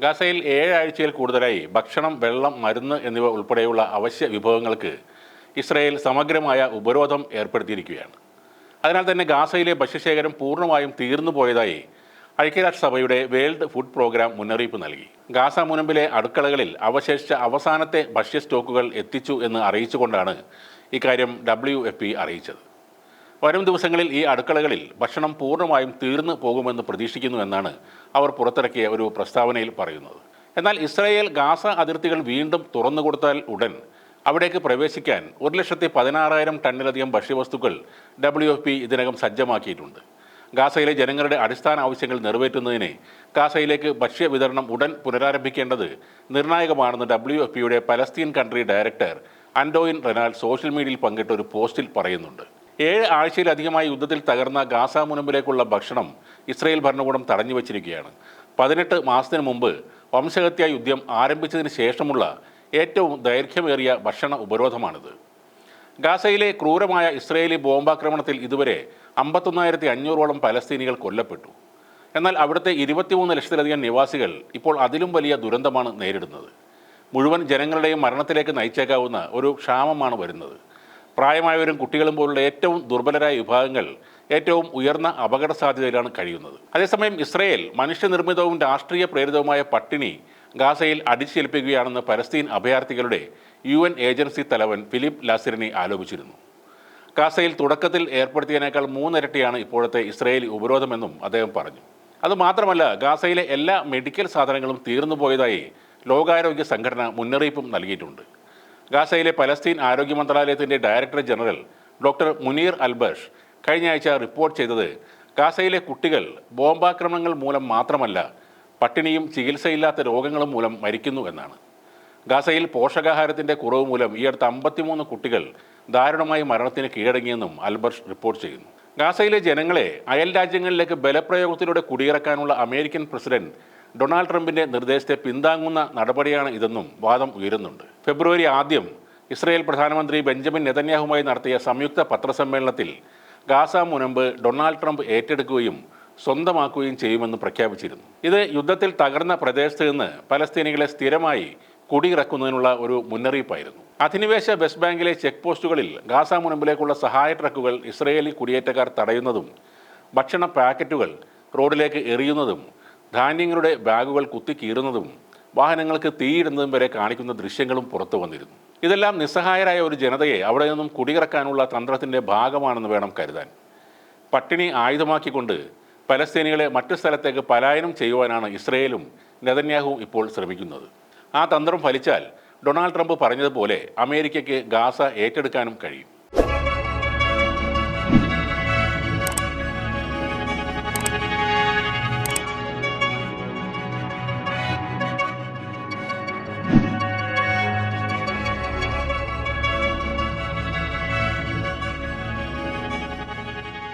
ഗാസയിൽ 7 ആഴ്ചയിൽ കൂടുതലായി ഭക്ഷണം, വെള്ളം, മരുന്ന് എന്നിവ ഉൾപ്പെടെയുള്ള അവശ്യ വിഭവങ്ങൾക്ക് ഇസ്രായേൽ സമഗ്രമായ ഉപരോധം ഏർപ്പെടുത്തിയിരിക്കുകയാണ്. അതിനാൽ തന്നെ ഗാസയിലെ ഭക്ഷ്യശേഖരം പൂർണ്ണമായും തീർന്നു പോയതായി ഐക്യരാഷ്ട്രസഭയുടെ വേൾഡ് ഫുഡ് പ്രോഗ്രാം മുന്നറിയിപ്പ് നൽകി. ഗാസ മുനമ്പിലെ അടുക്കളകളിൽ അവശേഷിച്ച അവസാനത്തെ ഭക്ഷ്യ സ്റ്റോക്കുകൾ എത്തിച്ചു എന്ന് അറിയിച്ചുകൊണ്ടാണ് ഇക്കാര്യം WFP അറിയിച്ചത്. വരും ദിവസങ്ങളിൽ ഈ അടുക്കളകളിൽ ഭക്ഷണം പൂർണ്ണമായും തീർന്നു പോകുമെന്ന് പ്രതീക്ഷിക്കുന്നുവെന്നാണ് അവർ പുറത്തിറക്കിയ ഒരു പ്രസ്താവനയിൽ പറയുന്നത്. എന്നാൽ ഇസ്രായേൽ ഗാസ അതിർത്തികൾ വീണ്ടും തുറന്നുകൊടുത്താൽ ഉടൻ അവിടേക്ക് പ്രവേശിക്കാൻ 1,16,000 ടണ്ണിലധികം ഭക്ഷ്യവസ്തുക്കൾ WFP ഇതിനകം സജ്ജമാക്കിയിട്ടുണ്ട്. ഗാസയിലെ ജനങ്ങളുടെ അടിസ്ഥാന ആവശ്യങ്ങൾ നിറവേറ്റുന്നതിന് ഗാസയിലേക്ക് ഭക്ഷ്യ വിതരണം ഉടൻ പുനരാരംഭിക്കേണ്ടത് നിർണായകമാണെന്ന് WFPയുടെ Palestine country director Antoine Renard social മീഡിയയിൽ പങ്കിട്ട ഒരു പോസ്റ്റിൽ പറയുന്നുണ്ട്. 7 ആഴ്ചയിലധികമായി യുദ്ധത്തിൽ തകർന്ന ഗാസ മുനമ്പിലേക്കുള്ള ഭക്ഷണം ഇസ്രായേൽ ഭരണകൂടം തടഞ്ഞു വച്ചിരിക്കുകയാണ്. 18 മാസത്തിന് മുമ്പ് വംശഹത്യാ യുദ്ധം ആരംഭിച്ചതിന് ശേഷമുള്ള ഏറ്റവും ദൈർഘ്യമേറിയ ഭക്ഷണ ഉപരോധമാണിത്. ഗാസയിലെ ക്രൂരമായ ഇസ്രായേലി ബോംബാക്രമണത്തിൽ ഇതുവരെ 51,500ഓളം പലസ്തീനികൾ കൊല്ലപ്പെട്ടു. എന്നാൽ അവിടുത്തെ 23 ലക്ഷത്തിലധികം നിവാസികൾ ഇപ്പോൾ അതിലും വലിയ ദുരന്തമാണ് നേരിടുന്നത്. മുഴുവൻ ജനങ്ങളുടെയും മരണത്തിലേക്ക് നയിച്ചേക്കാവുന്ന ഒരു ക്ഷാമമാണ് വരുന്നത്. പ്രായമായവരും കുട്ടികളും പോലുള്ള ഏറ്റവും ദുർബലരായ വിഭാഗങ്ങൾ ഏറ്റവും ഉയർന്ന അപകട സാധ്യതയിലാണ് കഴിയുന്നത്. അതേസമയം ഇസ്രായേൽ മനുഷ്യനിർമ്മിതവും രാഷ്ട്രീയ പ്രേരിതവുമായ പട്ടിണി ഗാസയിൽ അടിച്ചേൽപ്പിക്കുകയാണെന്ന് പലസ്തീൻ അഭയാർത്ഥികളുടെ UN ഏജൻസി തലവൻ ഫിലിപ്പ് ലാസിറിനി ആരോപിച്ചിരുന്നു. ഗാസയിൽ തുടക്കത്തിൽ ഏർപ്പെടുത്തിയതിനേക്കാൾ 3 ഇരട്ടിയാണ് ഇപ്പോഴത്തെ ഇസ്രായേലി ഉപരോധമെന്നും അദ്ദേഹം പറഞ്ഞു. അതുമാത്രമല്ല, ഗാസയിലെ എല്ലാ മെഡിക്കൽ സാധനങ്ങളും തീർന്നുപോയതായി ലോകാരോഗ്യ സംഘടന മുന്നറിയിപ്പും നൽകിയിട്ടുണ്ട്. ഗാസയിലെ പലസ്തീൻ ആരോഗ്യ മന്ത്രാലയത്തിൻ്റെ ഡയറക്ടർ ജനറൽ ഡോക്ടർ മുനീർ അൽബഷ് കഴിഞ്ഞ ആഴ്ച റിപ്പോർട്ട് ചെയ്തത് ഗാസയിലെ കുട്ടികൾ ബോംബാക്രമണങ്ങൾ മൂലം മാത്രമല്ല, പട്ടിണിയും ചികിത്സയില്ലാത്ത രോഗങ്ങളും മൂലം മരിക്കുന്നു എന്നാണ്. ഗാസയിൽ പോഷകാഹാരത്തിൻ്റെ കുറവ് മൂലം ഈ അടുത്ത 53 കുട്ടികൾ ദാരുണമായി മരണത്തിന് കീഴടങ്ങിയെന്നും അൽബർഷ് റിപ്പോർട്ട് ചെയ്യുന്നു. ഗാസയിലെ ജനങ്ങളെ അയൽ രാജ്യങ്ങളിലേക്ക് ബലപ്രയോഗത്തിലൂടെ കുടിയിറക്കാനുള്ള അമേരിക്കൻ പ്രസിഡന്റ് ഡൊണാൾഡ് ട്രംപിൻ്റെ നിർദ്ദേശത്തെ പിന്താങ്ങുന്ന നടപടിയാണ് ഇതെന്നും വാദം ഉയരുന്നുണ്ട്. ഫെബ്രുവരി 1 ഇസ്രായേൽ പ്രധാനമന്ത്രി ബെഞ്ചമിൻ നെതന്യാഹുമായി നടത്തിയ സംയുക്ത പത്രസമ്മേളനത്തിൽ ഗാസ മുനമ്പ് ഡൊണാൾഡ് ട്രംപ് ഏറ്റെടുക്കുകയും സ്വന്തമാക്കുകയും ചെയ്യുമെന്ന് പ്രഖ്യാപിച്ചിരുന്നു. ഇത് യുദ്ധത്തിൽ തകർന്ന പ്രദേശത്ത് നിന്ന് പലസ്തീനികളെ സ്ഥിരമായി കുടിയിറക്കുന്നതിനുള്ള ഒരു മുന്നറിയിപ്പായിരുന്നു. അധിനിവേശ വെസ്റ്റ് ബാങ്കിലെ ചെക്ക് പോസ്റ്റുകളിൽ ഗാസ മുനമ്പിലേക്കുള്ള സഹായ ട്രക്കുകൾ ഇസ്രായേലി കുടിയേറ്റക്കാർ തടയുന്നതും ഭക്ഷണ പാക്കറ്റുകൾ റോഡിലേക്ക് എറിയുന്നതും ധാന്യങ്ങളുടെ ബാഗുകൾ കുത്തിക്കീറുന്നതും വാഹനങ്ങൾക്ക് തീയിടുന്നതും വരെ കാണിക്കുന്ന ദൃശ്യങ്ങളും പുറത്തു വന്നിരുന്നു. ഇതെല്ലാം നിസ്സഹായരായ ഒരു ജനതയെ അവിടെ നിന്നും കുടിയിറക്കാനുള്ള തന്ത്രത്തിൻ്റെ ഭാഗമാണെന്ന് വേണം കരുതാൻ. പട്ടിണി ആയുധമാക്കിക്കൊണ്ട് പലസ്തീനികളെ മറ്റു സ്ഥലത്തേക്ക് പലായനം ചെയ്യുവാനാണ് ഇസ്രായേലും നെതന്യാഹുവും ഇപ്പോൾ ശ്രമിക്കുന്നത്. ആ തന്ത്രം ഫലിച്ചാൽ ഡൊണാൾഡ് ട്രംപ് പറഞ്ഞതുപോലെ അമേരിക്കയ്ക്ക് ഗാസ ഏറ്റെടുക്കാനും കഴിയും.